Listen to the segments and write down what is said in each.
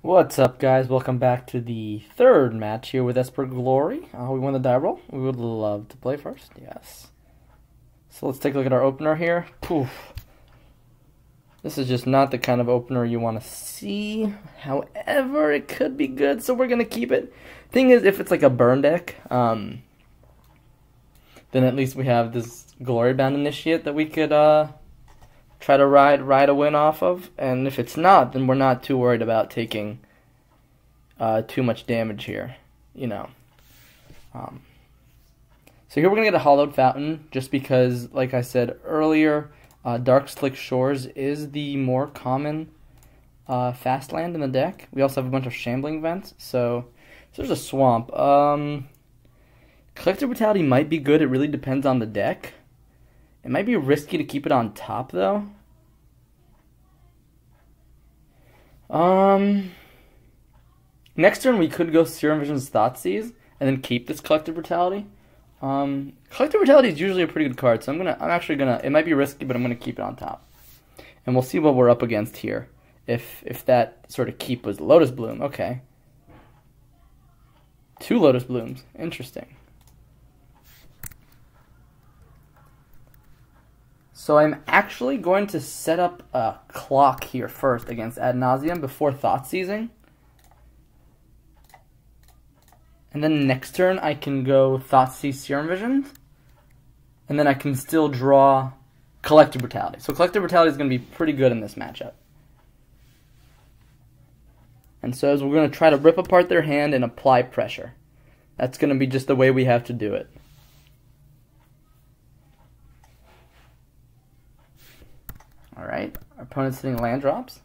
What's up, guys? Welcome back to the third match here with Esper Glory. We won the die roll. We would love to play first, yes. So let's take a look at our opener here. Poof. This is just not the kind of opener you want to see. However, it could be good, so we're going to keep it. Thing is, if it's like a burn deck, then at least we have this Glory Bound Initiate that we could try to ride a win off of. And if it's not, then we're not too worried about taking too much damage here, you know. So here we're going to get a Hollowed Fountain, just because, like I said earlier, Dark Slick Shores is the more common fast land in the deck. We also have a bunch of Shambling Vents, so there's a Swamp. Collective Brutality might be good, it really depends on the deck. It might be risky to keep it on top, though. Next turn we could go Serum Vision's Thoughtseize and then keep this Collective Brutality. Collective Brutality is usually a pretty good card, so I'm actually gonna. It might be risky, but I'm gonna keep it on top, and we'll see what we're up against here. If that sort of keep was Lotus Bloom, okay. 2 Lotus Blooms, interesting. So I'm actually going to set up a clock here first against Ad Nauseam before Thoughtseizing. And then next turn I can go Thoughtseize Serum Vision. And then I can still draw Collective Brutality. So Collective Brutality is going to be pretty good in this matchup. And so as we're going to try to rip apart their hand and apply pressure. That's going to be just the way we have to do it. Alright, our opponent's sitting land drops.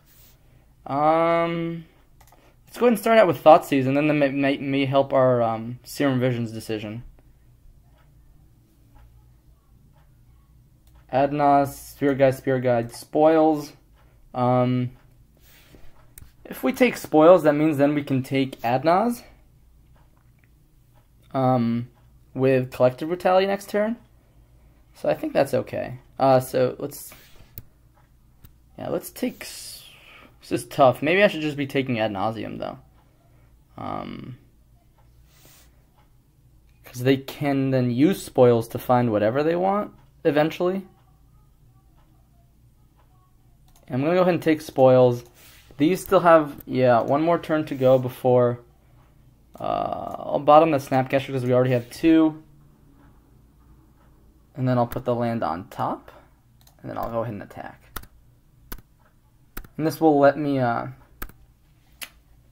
Let's go ahead and start out with Thoughtseize, and then that may help our Serum Vision's decision. Adnos, Spirit Guide, Spoils. If we take Spoils, that means then we can take Adnos with Collective Brutality next turn. So I think that's okay. So let's take. This is tough. Maybe I should just be taking Ad Nauseam though, because they can then use Spoils to find whatever they want eventually. I'm gonna go ahead and take Spoils. These still have one more turn to go before I'll bottom the Snapcaster because we already have 2, and then I'll put the land on top, and then I'll go ahead and attack. And this will let me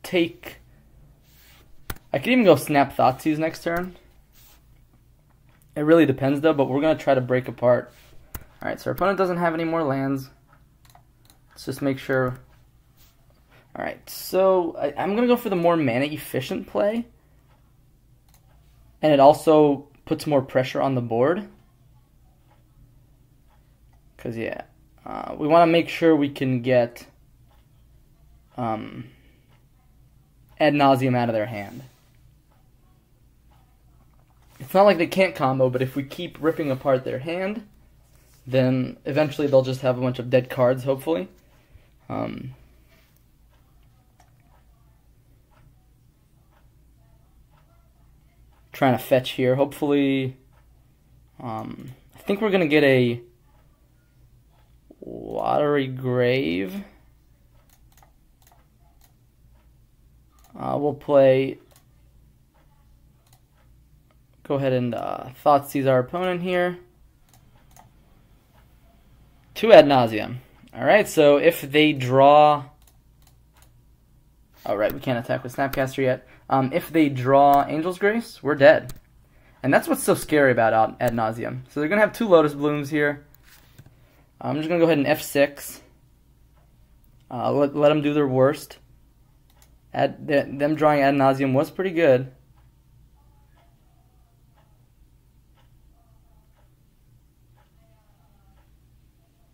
take. I could even go Snap Thoughtseize next turn. It really depends though, but we're gonna try to break apart. Alright, so our opponent doesn't have any more lands. Let's just make sure. Alright, so I'm gonna go for the more mana efficient play. And it also puts more pressure on the board. Because we want to make sure we can get Ad Nauseam out of their hand. It's not like they can't combo, but if we keep ripping apart their hand, then eventually they'll just have a bunch of dead cards, hopefully. Trying to fetch here. Hopefully, I think we're going to get a Watery Grave. We'll play. Go ahead and Thoughtseize our opponent here. 2 Ad Nauseam. Alright, so if they draw. Alright, we can't attack with Snapcaster yet. If they draw Angel's Grace, we're dead. And that's what's so scary about Ad Nauseam. So they're going to have 2 Lotus Blooms here. I'm just going to go ahead and F6. Let them do their worst. Them drawing Ad Nauseam was pretty good.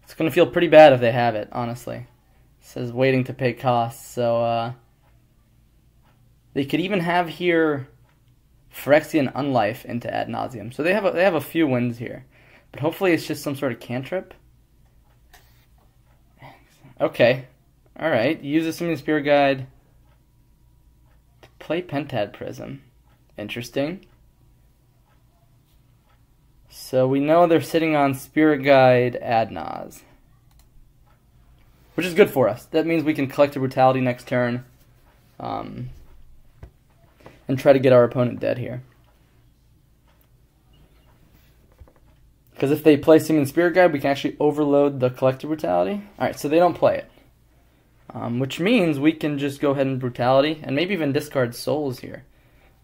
It's going to feel pretty bad if they have it, honestly. It says waiting to pay costs, so they could even have here Phyrexian Unlife into Ad Nauseam. So they have a few wins here. But hopefully it's just some sort of cantrip. Okay. Alright. Use the Summoning Spirit Guide. play Pentad Prism. Interesting. So we know they're sitting on Spirit Guide Adnaz, which is good for us. That means we can collect a Brutality next turn and try to get our opponent dead here. Because if they play Simian Spirit Guide, we can actually overload the Collector Brutality. Alright, so they don't play it. Which means we can just go ahead and Brutality, and maybe even discard Souls here.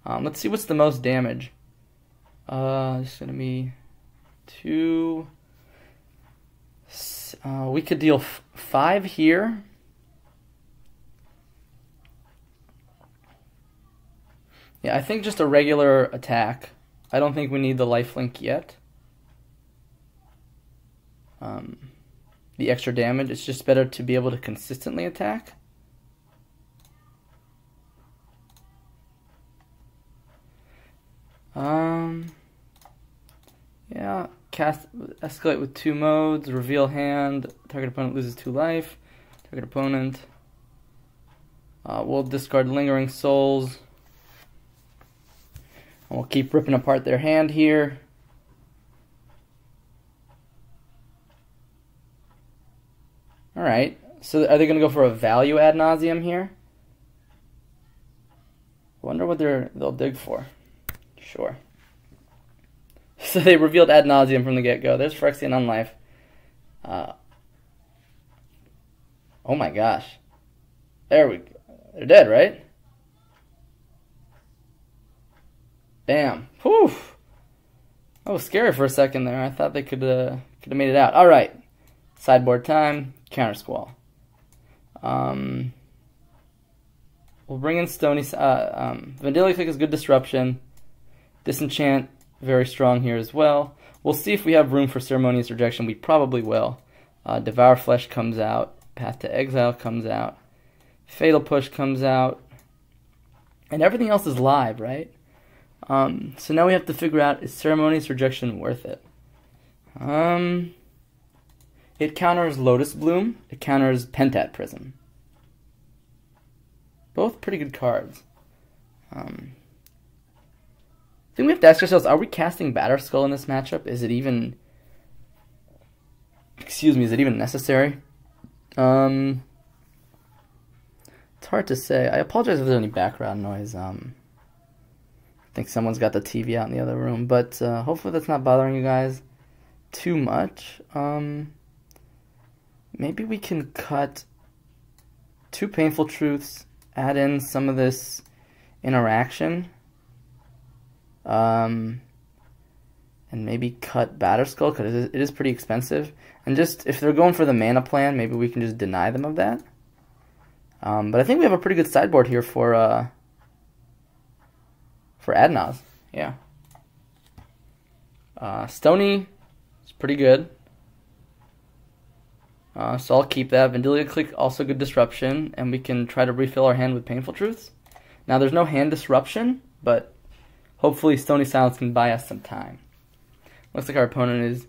Let's see what's the most damage. It's going to be 2. We could deal 5 here. Yeah, I think just a regular attack. I don't think we need the lifelink yet. The extra damage, it's just better to be able to consistently attack. Yeah, escalate with 2 modes, reveal hand, target opponent loses 2 life, target opponent. We'll discard Lingering Souls. And we'll keep ripping apart their hand here. Alright, so are they going to go for a value ad nauseam here? Wonder what they'll dig for. Sure. So they revealed ad nauseam from the get-go. There's Phyrexian Unlife. Oh my gosh. There we go. They're dead, right? Bam. Whew. That was scary for a second there. I thought they could have made it out. Alright. Sideboard time. Counter Squall. We'll bring in Stony. Vendilion Click is good disruption. Disenchant, very strong here as well. We'll see if we have room for Ceremonious Rejection. We probably will. Devour Flesh comes out. Path to Exile comes out. Fatal Push comes out. And everything else is live, right? So now we have to figure out, is Ceremonious Rejection worth it? It counters Lotus Bloom. It counters Pentat Prism. Both pretty good cards. I think we have to ask ourselves, are we casting Batterskull in this matchup? Is it even... Excuse me, is it even necessary? It's hard to say. I apologize if there's any background noise. I think someone's got the TV out in the other room. But hopefully that's not bothering you guys too much. Maybe we can cut 2 Painful Truths, add in some of this interaction, and maybe cut Batterskull, because it is pretty expensive. And just, if they're going for the mana plan, maybe we can just deny them of that. But I think we have a pretty good sideboard here for Adnaz. Yeah. Stony is pretty good. So I'll keep that. Vendilion Click, also good disruption, and we can try to refill our hand with Painful Truths. Now there's no hand disruption, but hopefully Stony Silence can buy us some time. Looks like our opponent is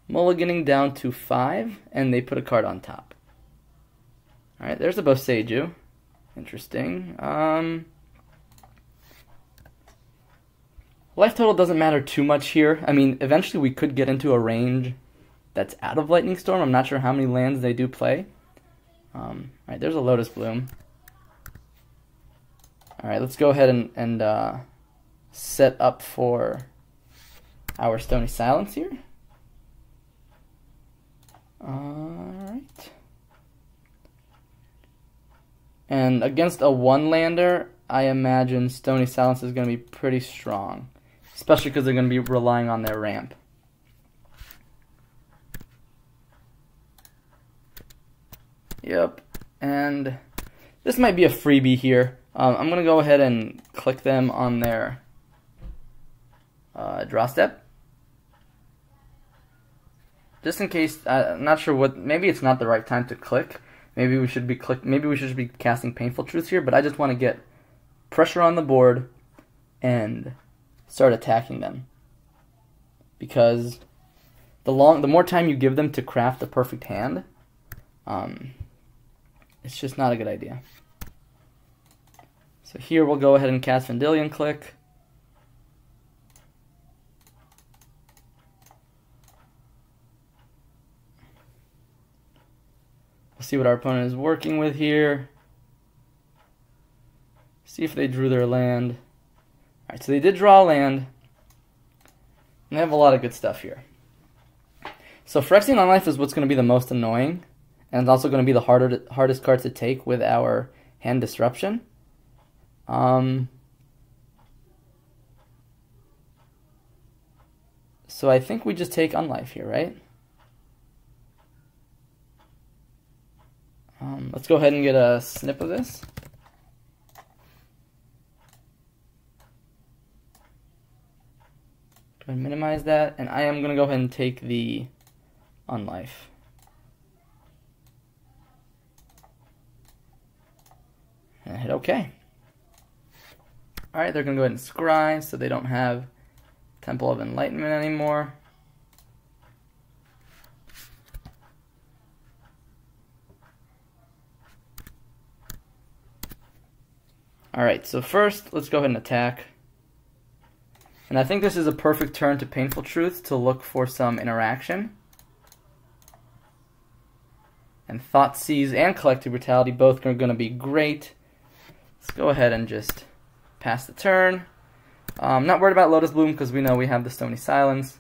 mulliganing down to 5, and they put a card on top. Alright, there's a Boseiju. Interesting. Life total doesn't matter too much here. I mean, eventually we could get into a range that's out of Lightning Storm. I'm not sure how many lands they do play. Alright, there's a Lotus Bloom. Alright, let's go ahead and set up for our Stony Silence here. Alright. And against a one-lander, I imagine Stony Silence is going to be pretty strong. Especially because they're going to be relying on their ramp. Yep, and this might be a freebie here. I'm going to go ahead and click them on their draw step. Just in case, I'm not sure what, maybe it's not the right time to click. Maybe we should be casting Painful Truths here, but I just want to get pressure on the board and start attacking them. Because the more time you give them to craft the perfect hand, it's just not a good idea. So here we'll go ahead and cast Vendilion Click. We'll see what our opponent is working with here. See if they drew their land. Alright, so they did draw a land. And they have a lot of good stuff here. So Phyrexian on life is what's going to be the most annoying. And it's also going to be the hardest card to take with our hand disruption. So I think we just take Unlife here, right? Let's go ahead and get a snip of this. Go ahead and minimize that, and I am going to go ahead and take the Unlife. And hit OK. Alright, they're going to go ahead and scry so they don't have Temple of Enlightenment anymore. Alright, so first, let's go ahead and attack. And I think this is a perfect turn to Painful Truth to look for some interaction. And Thoughtseize and Collective Brutality both are going to be great. Let's go ahead and just pass the turn. I'm not worried about Lotus Bloom because we know we have the Stony Silence.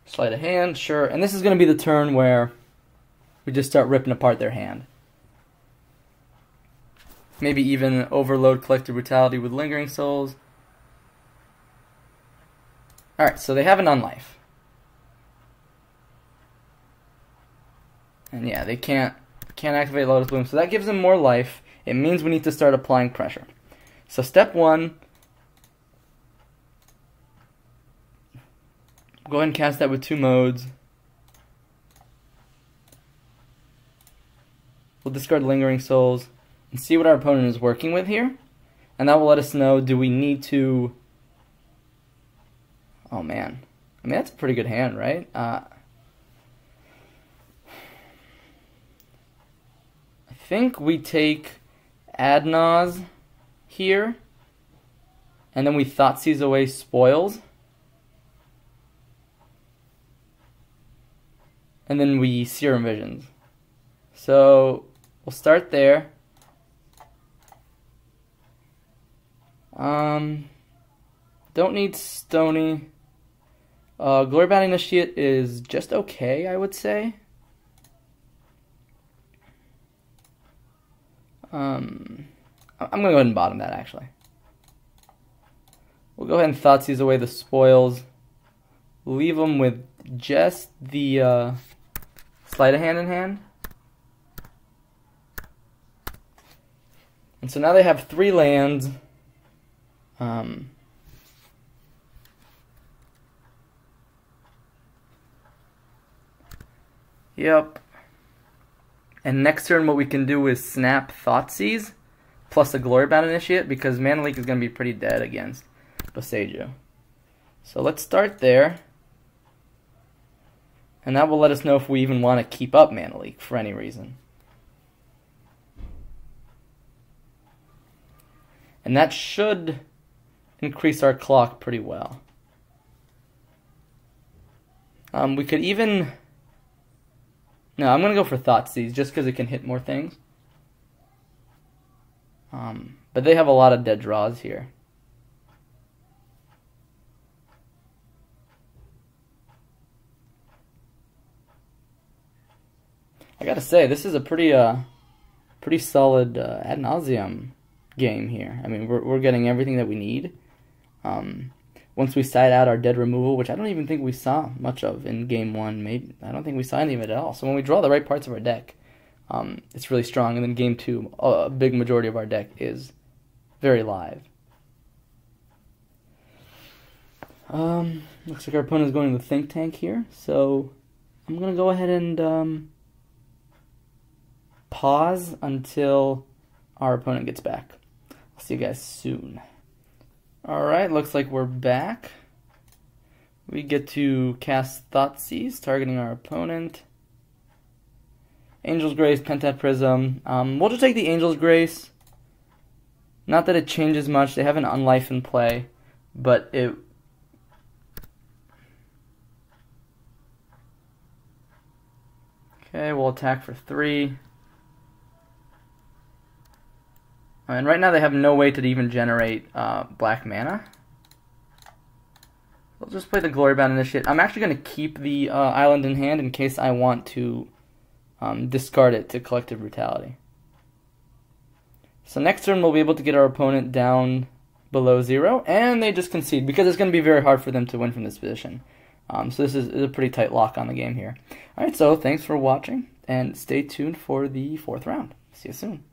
Sleight of hand, sure. And this is going to be the turn where we just start ripping apart their hand. Maybe even overload Collective Brutality with Lingering Souls. Alright, so they have an Unlife. And yeah, they can't activate Lotus Bloom, so that gives them more life. It means we need to start applying pressure. So step one, go ahead and cast that with 2 modes. We'll discard Lingering Souls and see what our opponent is working with here. And that will let us know, do we need to... Oh man. I mean, that's a pretty good hand, right? I think we take Adnaz here. And then we Thoughtseize away Spoils. And then we Serum Visions. So we'll start there. Don't need Stony. Glorybound Initiate is just okay, I would say. I'm going to go ahead and bottom that, actually. We'll go ahead and Thoughtseize away the Spoils. Leave them with just the Sleight of Hand in hand. And so now they have 3 lands. Yep. And next turn what we can do is snap Thoughtseize plus a Glorybound Initiate because Mana Leak is going to be pretty dead against Boseiju. So let's start there. And that will let us know if we even want to keep up Mana Leak for any reason. And that should increase our clock pretty well. We could even... No, I'm going to go for Thoughtseize just because it can hit more things. But they have a lot of dead draws here. I gotta say, this is a pretty solid ad nauseam game here. I mean, we're getting everything that we need. Once we side out our dead removal, which I don't even think we saw much of in game 1, maybe I don't think we saw any of it at all. So when we draw the right parts of our deck, it's really strong. And then game 2, a big majority of our deck is very live. Looks like our opponent is going to the Think Tank here, so I'm gonna go ahead and pause until our opponent gets back. I'll see you guys soon. Alright, looks like we're back. We get to cast Thoughtseize, targeting our opponent. Angel's Grace, Pentat Prism. We'll just take the Angel's Grace. Not that it changes much. They have an Unlife in play, but it... Okay, we'll attack for 3. And right now they have no way to even generate black mana. We'll just play the Glorybound Initiate. I'm actually going to keep the island in hand in case I want to discard it to Collective Brutality. So next turn we'll be able to get our opponent down below 0, and they just concede because it's going to be very hard for them to win from this position. So this is a pretty tight lock on the game here. Alright, so thanks for watching, and stay tuned for the 4th round. See you soon.